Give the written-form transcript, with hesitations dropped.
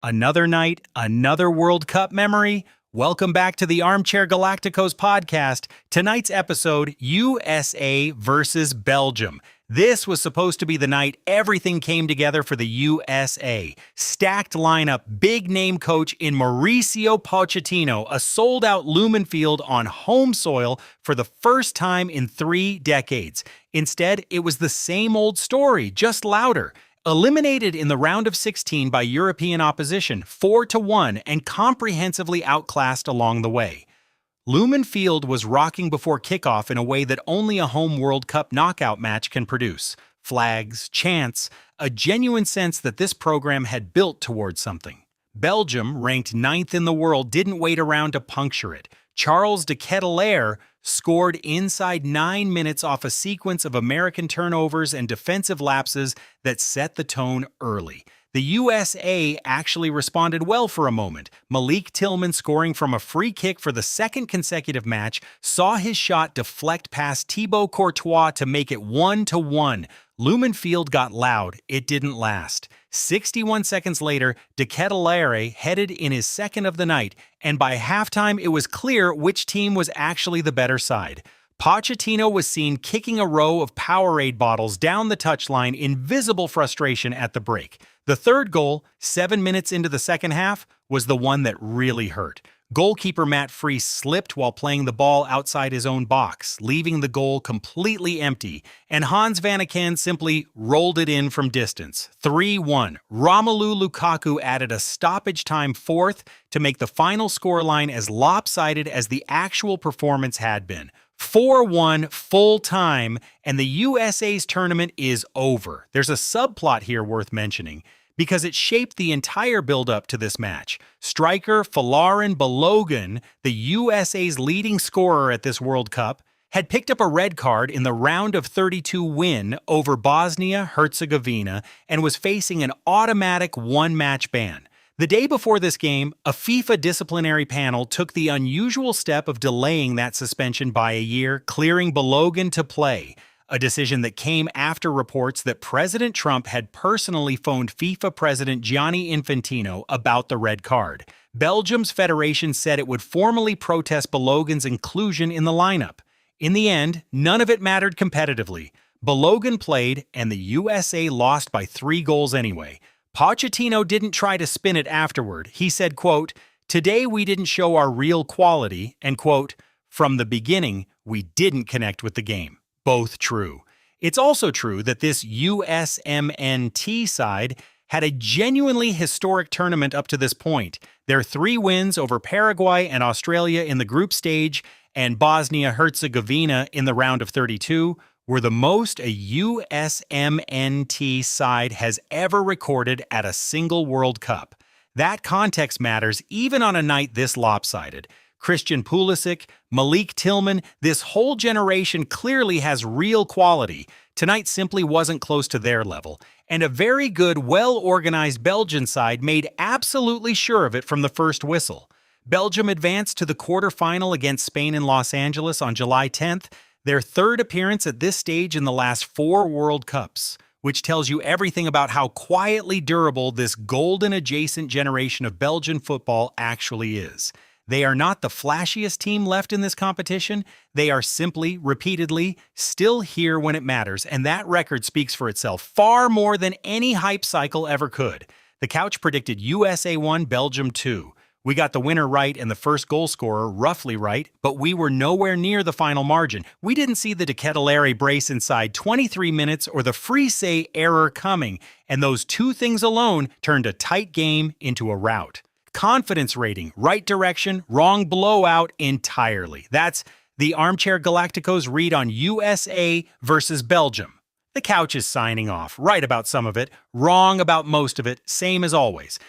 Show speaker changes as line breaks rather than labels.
Another night, another World Cup memory. Welcome back to the Armchair Galacticos podcast. Tonight's episode, USA versus Belgium. This was supposed to be the night everything came together for the USA. Stacked lineup, big-name coach in Mauricio Pochettino, a sold-out Lumen Field on home soil for the first time in 3 decades. Instead, it was the same old story, just louder. Eliminated in the round of 16 by European opposition, 4-1, and comprehensively outclassed along the way. Lumen Field was rocking before kickoff in a way that only a home World Cup knockout match can produce. Flags, chants, a genuine sense that this program had built towards something. Belgium, ranked 9th in the world, didn't wait around to puncture it. Charles de Ketelaere scored inside 9 minutes off a sequence of American turnovers and defensive lapses that set the tone early. The USA actually responded well for a moment. Malik Tillman, scoring from a free kick for the second consecutive match, saw his shot deflect past Thibaut Courtois to make it 1-1. Lumen Field got loud. It didn't last. 61 seconds later, de Ketelaere headed in his second of the night, and by halftime it was clear which team was actually the better side. Pochettino was seen kicking a row of Powerade bottles down the touchline in visible frustration at the break. The third goal, 7 minutes into the second half, was the one that really hurt. Goalkeeper Matt Freese slipped while playing the ball outside his own box, leaving the goal completely empty, and Hans Vanaken simply rolled it in from distance. 3-1. Romelu Lukaku added a stoppage time fourth to make the final scoreline as lopsided as the actual performance had been. 4-1 full time, and the USA's tournament is over. There's a subplot here worth mentioning, because it shaped the entire build-up to this match. Striker Folarin Balogun, the USA's leading scorer at this World Cup, had picked up a red card in the round of 32 win over Bosnia-Herzegovina and was facing an automatic one-match ban. The day before this game, a FIFA disciplinary panel took the unusual step of delaying that suspension by a year, clearing Balogun to play. A decision that came after reports that President Trump had personally phoned FIFA President Gianni Infantino about the red card. Belgium's federation said it would formally protest Balogun's inclusion in the lineup. In the end, none of it mattered competitively. Balogun played, and the USA lost by 3 goals anyway. Pochettino didn't try to spin it afterward. He said, quote, "Today we didn't show our real quality," and quote, "From the beginning, we didn't connect with the game." Both true. It's also true that this USMNT side had a genuinely historic tournament up to this point. Their 3 wins over Paraguay and Australia in the group stage and Bosnia-Herzegovina in the round of 32 were the most a USMNT side has ever recorded at a single World Cup. That context matters even on a night this lopsided. Christian Pulisic, Malik Tillman, this whole generation clearly has real quality. Tonight simply wasn't close to their level, and a very good, well-organized Belgian side made absolutely sure of it from the first whistle. Belgium advanced to the quarterfinal against Spain in Los Angeles on July 10th, their 3rd appearance at this stage in the last 4 World Cups, which tells you everything about how quietly durable this golden-adjacent generation of Belgian football actually is. They are not the flashiest team left in this competition. They are simply, repeatedly, still here when it matters, and that record speaks for itself far more than any hype cycle ever could. The couch predicted USA 1, Belgium 2. We got the winner right and the first goal scorer roughly right, but we were nowhere near the final margin. We didn't see the de Ketelaere brace inside 23 minutes or the Freese error coming, and those 2 things alone turned a tight game into a rout. Confidence rating, right direction, wrong blowout entirely. That's the Armchair Galacticos read on USA versus Belgium. The couch is signing off, right about some of it, wrong about most of it, same as always.